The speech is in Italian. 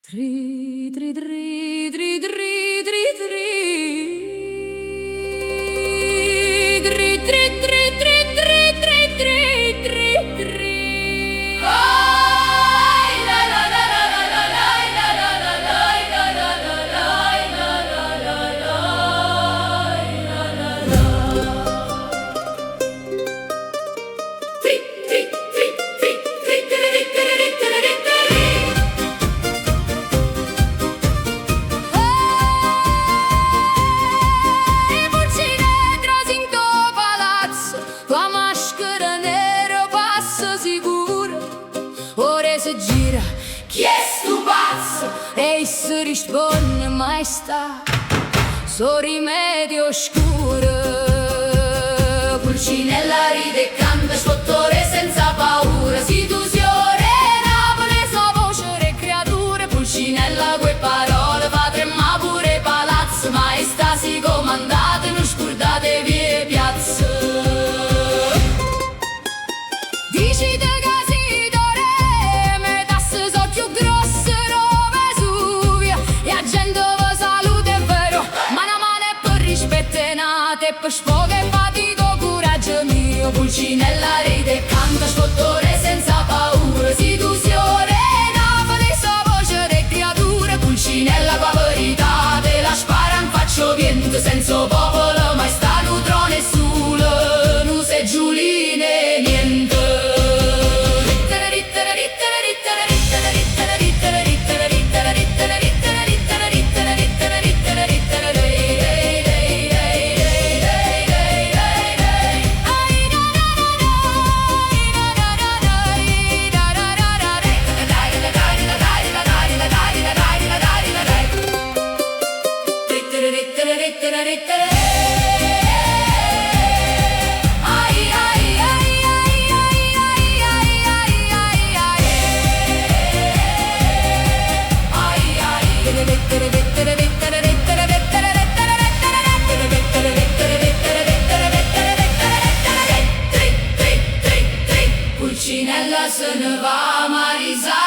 Tri, tri, tri, tri, tri, tri, tri. Tri, tri, tri, tri, tri, tri, tri, tri, tri. Ai, la, la, la, la, la, la, la, la, la, la, la, la, la, la, la, la. Tri, tri, tri, tri, tri, tri, tri, tri, tri, tri, tri. La maschera nera passa sicura, ora si gira, chi è sto pazzo? E si risponde maestà, so rimedio oscuro. Pulcinella ride e canta, sfottore senza paura, si tu si orena, le sua voce re creature. Pulcinella quelle parole fa tremà pure palazzo, maestà si comandate, non scordate vie piazza. Dici te che si doreme, tasse so più grosse robe Vesuvio, e a gente vi salute è vero, ma una mano è per rispettenate, e per sfogo e fatico coraggio mio. Pulcinella ride e canta, sfottore senza paura, si tu si orena, le sua voce de creature. Pulcinella qua verità, te la spara in faccio vento, senza popolo mai sta nutrone solo, non sei giuline niente. Pulcinella se ne va a Marisa.